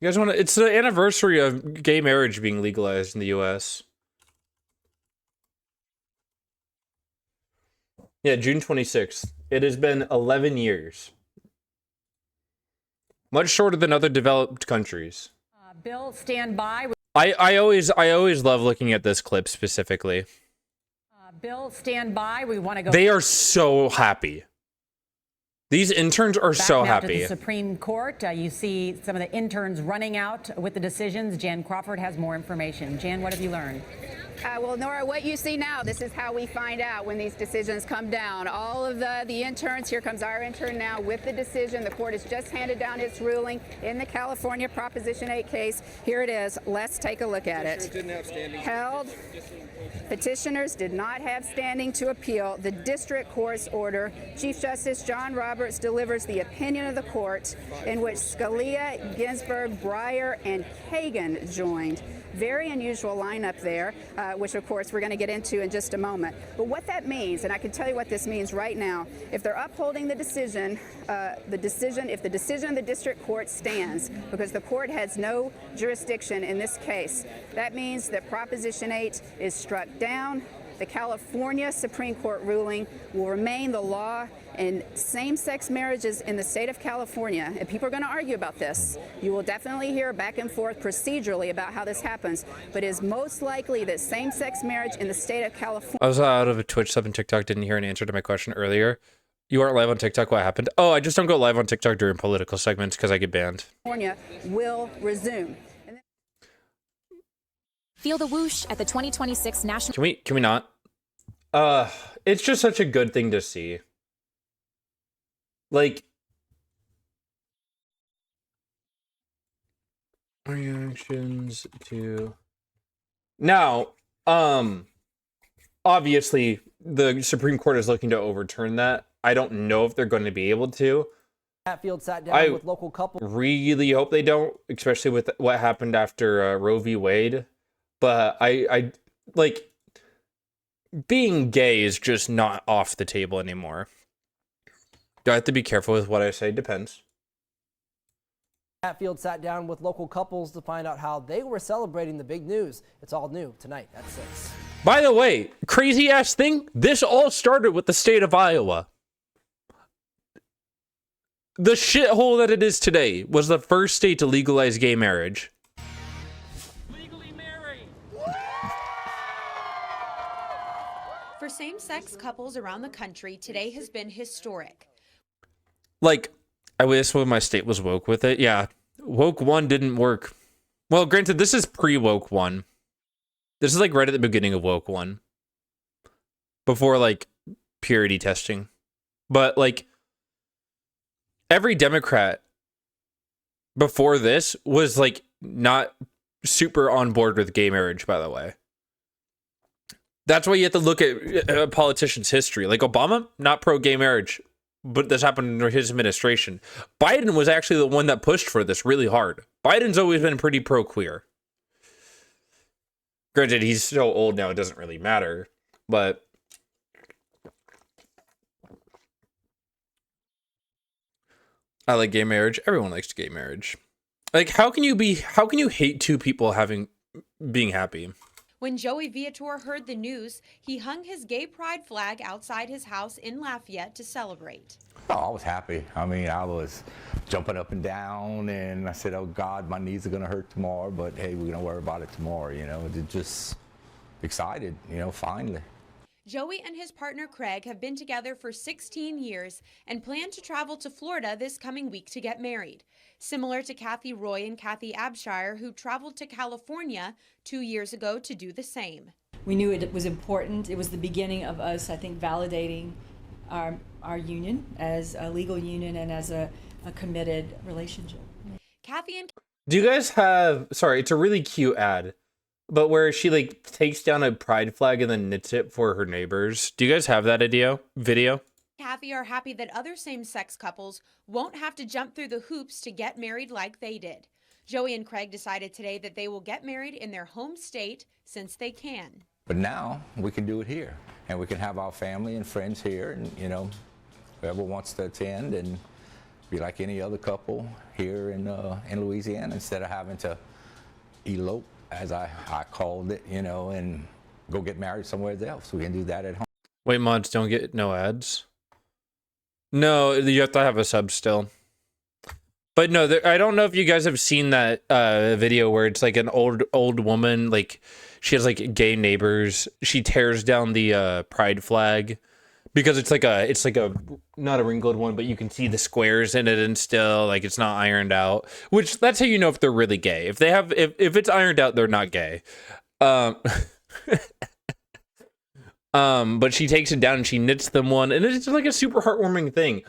You guys want to? It's the anniversary of gay marriage being legalized in the U.S. Yeah, June 26th. It has been 11 years. Much shorter than other developed countries. Bill, stand by. I always love looking at this clip specifically. Bill, stand by. We want to go. They are so happy. These interns are so back now happy. to the Supreme Court. You see some of the interns running out with the decisions. Jan Crawford has more information. Jan, what have you learned? Well, Nora, what you see now, this is how we find out when these decisions come down. All of the interns, here comes our intern now with the decision. The court has just handed down its ruling in the California Proposition 8 case. Here it is. Let's take a look at it. Held. Petitioners did not have standing to appeal the district court's order. Chief Justice John Roberts delivers the opinion of the court in which Scalia, Ginsburg, Breyer, and Kagan joined. Very unusual lineup there, which of course we're going to get into in just a moment. But what that means, and I can tell you what this means right now, if they're upholding the decision, if the decision of the district court stands, because the court has no jurisdiction in this case, that means that Proposition 8 is struck down. The California Supreme Court ruling will remain the law, and same-sex marriages in the state of California, and people are going to argue about this. You will definitely hear back and forth procedurally about how this happens, but it is most likely that same-sex marriage in the state of California... I was out of a Twitch sub and TikTok, didn't hear an answer to my question earlier. You aren't live on TikTok, what happened? Oh, I just don't go live on TikTok during political segments because I get banned. California will resume. Feel the whoosh at the 2026 National... Can we not? It's just such a good thing to see. Like, reactions to now, obviously the Supreme Court is looking to overturn that. I don't know if they're going to be able to. Hatfield sat down with local couples. Really hope they don't, especially with what happened after Roe v. Wade. But I like, being gay is just not off the table anymore. Do I have to be careful with what I say? Depends. Hatfield sat down with local couples to find out how they were celebrating the big news. It's all new tonight at 6. By the way, crazy ass thing, this all started with the state of Iowa. The shithole that it is today was the first state to legalize gay marriage. For same-sex couples around the country, today has been historic. Like, I wish when my state was woke with it. Yeah, woke 1 didn't work. Well, granted, this is pre-woke 1. This is like right at the beginning of woke 1. Before like purity testing. But like, every Democrat before this was like not super on board with gay marriage, by the way. That's why you have to look at a politician's history. Like Obama, not pro-gay marriage, but this happened under his administration. Biden was actually the one that pushed for this really hard. Biden's always been pretty pro-queer. Granted, he's so old now, it doesn't really matter. But I like gay marriage. Everyone likes gay marriage. Like, how can you hate two people being happy? When Joey Viator heard the news, he hung his gay pride flag outside his house in Lafayette to celebrate. Oh, I was happy. I mean, I was jumping up and down, and I said, oh, God, my knees are going to hurt tomorrow, but hey, we're going to worry about it tomorrow, you know. Just excited, you know, finally. Joey and his partner Craig have been together for 16 years and plan to travel to Florida this coming week to get married. Similar to Kathy Roy and Kathy Abshire, who traveled to California 2 years ago to do the same. We knew it was important. It was the beginning of us, I think, validating our union as a legal union and as a committed relationship. Kathy and... Do you guys have... Sorry, it's a really cute ad. But where she like takes down a pride flag and then knits it for her neighbors. Do you guys have that video? Kathy are happy that other same-sex couples won't have to jump through the hoops to get married like they did. Joey and Craig decided today that they will get married in their home state since they can. But now we can do it here, and we can have our family and friends here, and, you know, whoever wants to attend, and be like any other couple here in Louisiana, instead of having to elope, as I called it, you know, and go get married somewhere else. We can do that at home. Wait, mods don't get no ads? No, you have to have a sub still. But no, I don't know if you guys have seen that video where it's like an old woman, like she has like gay neighbors. She tears down the pride flag because it's like a not a wrinkled one, but you can see the squares in it and still like it's not ironed out. Which that's how you know if they're really gay. If they have if it's ironed out, they're not gay. But she takes it down and she knits them one, and it's like a super heartwarming thing.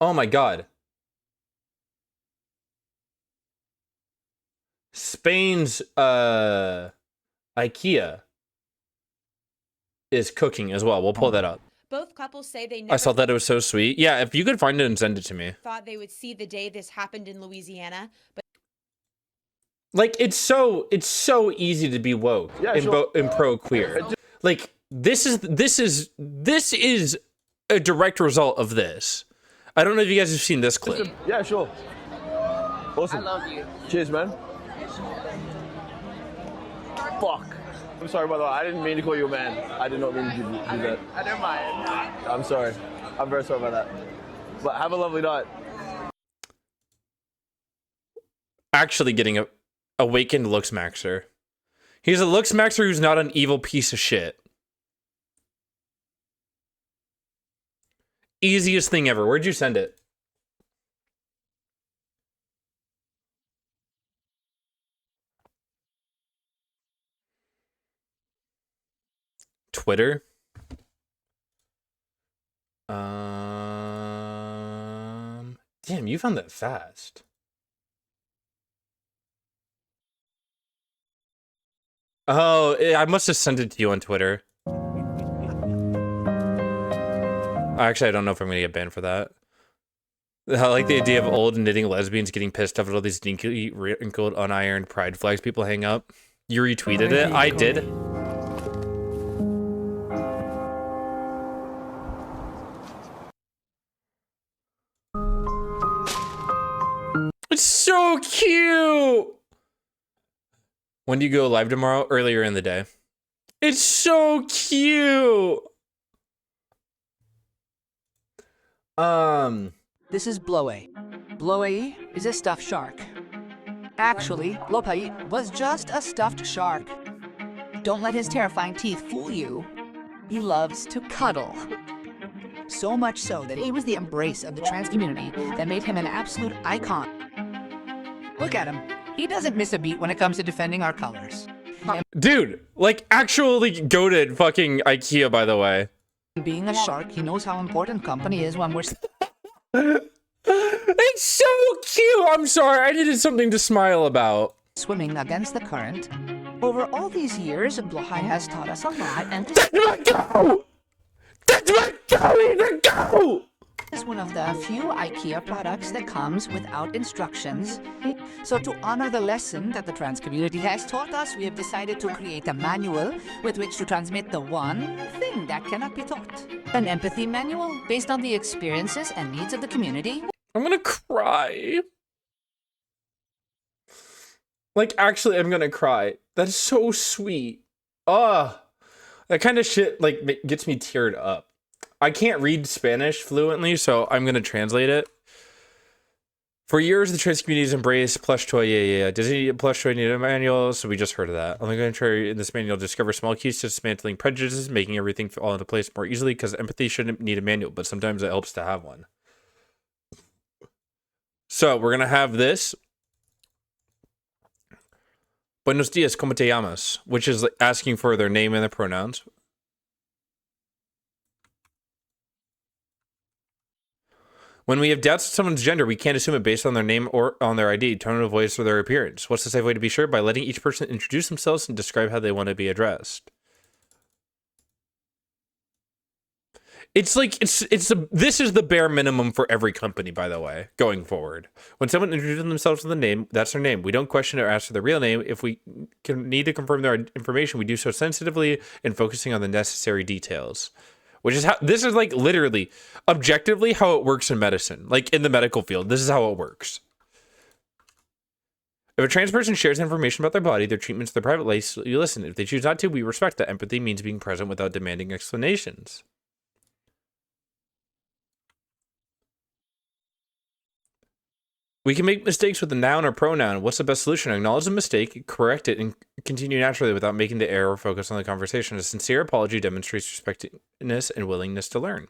Oh my God. Spain's IKEA is cooking as well. We'll pull that up. Both couples say they never I saw that. It was so sweet. Yeah, if you could find it and send it to me. thought they would see the day this happened in Louisiana, but Like it's so easy to be woke in pro queer. Like this is a direct result of this. I don't know if you guys have seen this clip. Yeah, sure. Awesome. I love you. Cheers, man. Fuck. I'm sorry, by the way. I didn't mean to call you a man. I did not mean to do that. I don't mind. I'm sorry. I'm very sorry about that. But have a lovely night. Actually getting a awakened looks maxer. He's a looks maxer who's not an evil piece of shit. Easiest thing ever. Where'd you send it? Twitter? Damn, you found that fast. Oh, I must have sent it to you on Twitter. Actually, I don't know if I'm gonna get banned for that. I like the idea of old knitting lesbians getting pissed off at all these dinky, wrinkled, unironed pride flags people hang up. You retweeted it? I did. It's so cute! When do you go live tomorrow? Earlier in the day. It's so cute! This is Bloe. Bloe is a stuffed shark. Actually, Lopai was just a stuffed shark. Don't let his terrifying teeth fool you. He loves to cuddle. So much so that he was the embrace of the trans community that made him an absolute icon. Look at him. He doesn't miss a beat when it comes to defending our colors. Dude, like actually goated fucking IKEA, by the way. Being a shark, he knows how important company is when we're... It's so cute! I'm sorry, I needed something to smile about. Swimming against the current. Over all these years, Blohai has taught us a lot and... That's my go! That's my go! Is one of the few IKEA products that comes without instructions. So to honor the lesson that the trans community has taught us, we have decided to create a manual with which to transmit the one thing that cannot be taught. An empathy manual based on the experiences and needs of the community. I'm gonna cry. Like, actually, I'm gonna cry. That's so sweet. That kind of shit, like, gets me teared up. I can't read Spanish fluently, so I'm gonna translate it. For years, the trans community's embraced plush toy. Yeah. Disney plush toy need a manual, so we just heard of that. Only going to try in this manual discover small keys to dismantling prejudices, making everything fall into place more easily, because empathy shouldn't need a manual, but sometimes it helps to have one. So we're gonna have this. Buenos dias, ¿cómo te llamas? Which is like asking for their name and their pronouns. When we have doubts of someone's gender, we can't assume it based on their name or on their ID, tone of voice, or their appearance. What's the safe way to be sure? By letting each person introduce themselves and describe how they want to be addressed. It's like this is the bare minimum for every company, by the way, going forward. When someone introduces themselves with a name, that's their name. We don't question or ask for their real name. If we need to confirm their information, we do so sensitively and focusing on the necessary details. which is how this is like literally objectively how it works in medicine, like in the medical field. This is how it works. If a trans person shares information about their body, their treatments, their private life, you listen. If they choose not to, we respect that. Empathy means being present without demanding explanations. We can make mistakes with a noun or pronoun. What's the best solution? Acknowledge the mistake, correct it, and continue naturally without making the error focus on the conversation. A sincere apology demonstrates respectfulness and willingness to learn.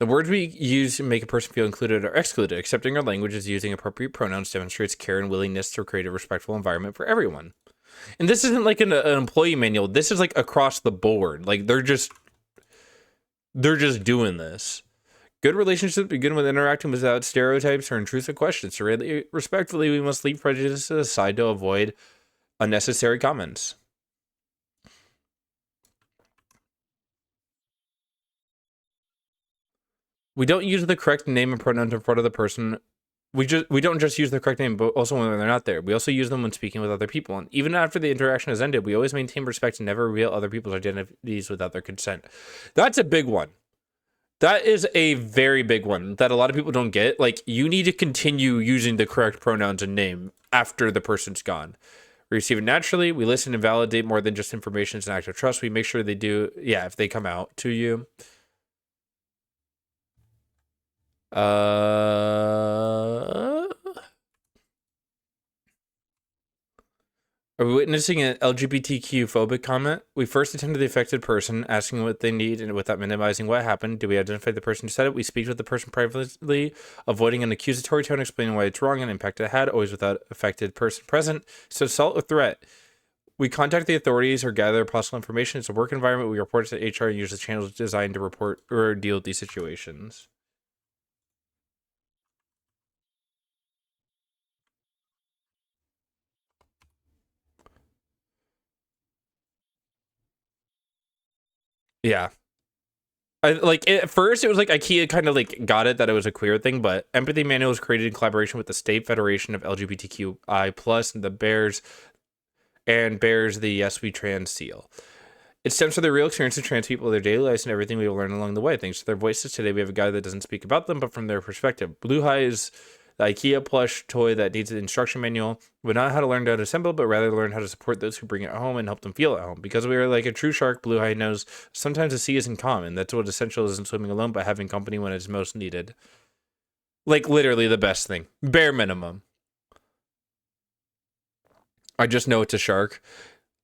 The words we use make a person feel included or excluded. Accepting our language as using appropriate pronouns demonstrates care and willingness to create a respectful environment for everyone. And this isn't like an employee manual. This is like across the board. Like they're just doing this. Good relationships begin with interacting without stereotypes or intrusive questions. So really, respectfully, we must leave prejudices aside to avoid unnecessary comments. We don't use the correct name and pronoun in front of the person. We don't just use the correct name, but also when they're not there. We also use them when speaking with other people. And even after the interaction has ended, we always maintain respect and never reveal other people's identities without their consent. That's a big one. That is a very big one that a lot of people don't get. Like, you need to continue using the correct pronouns and name after the person's gone. We receive it naturally. We listen and validate more than just information. It's an act of trust. We make sure they do, if they come out to you. Are we witnessing an LGBTQ phobic comment? We first attend to the affected person, asking what they need and without minimizing what happened. Do we identify the person who said it? We speak with the person privately, avoiding an accusatory tone, explaining why it's wrong and impact it had, always without affected person present. So assault or threat. We contact the authorities or gather possible information. It's a work environment. We report to HR and use the channels designed to report or deal with these situations. Yeah. At first it was like IKEA kind of like got it that it was a queer thing, but Empathy Manual was created in collaboration with the State Federation of LGBTQI plus and the bears the Yes We Trans seal. It stems from the real experience of trans people, their daily lives, and everything we will learn along the way. Thanks to their voices today, we have a guy that doesn't speak about them, but from their perspective. Bluehigh is the IKEA plush toy that needs an instruction manual. We not how to learn how to assemble, but rather learn how to support those who bring it home and help them feel at home. Because we are like a true shark, Bluehigh knows sometimes the sea isn't common. That's what essential isn't swimming alone, but having company when it's most needed. Like literally the best thing. Bare minimum. I just know it's a shark.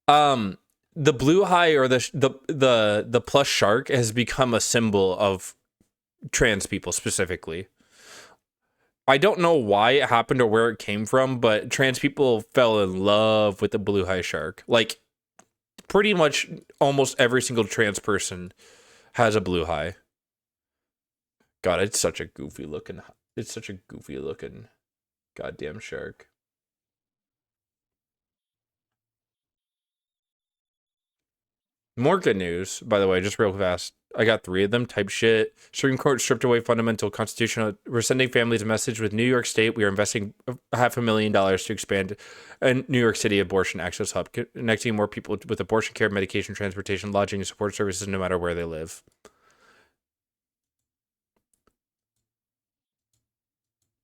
The Bluehigh or the plush shark has become a symbol of trans people specifically. I don't know why it happened or where it came from, but trans people fell in love with the Bluehigh shark. Like, pretty much almost every single trans person has a Bluehigh. God, it's such a goofy looking goddamn shark. More good news, by the way, just real fast. I got 3 of them. Type shit. Supreme Court stripped away fundamental constitutional. We're sending families a message with New York State. We are investing $500,000 to expand a New York City abortion access hub, connecting more people with abortion care, medication, transportation, lodging, and support services no matter where they live.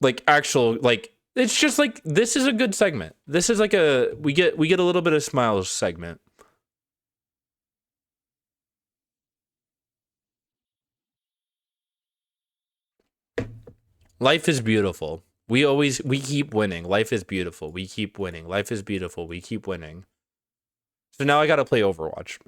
It's just like, this is a good segment. This is like we get a little bit of smiles segment. Life is beautiful. We keep winning. Life is beautiful. We keep winning. Life is beautiful. We keep winning. So now I gotta play Overwatch.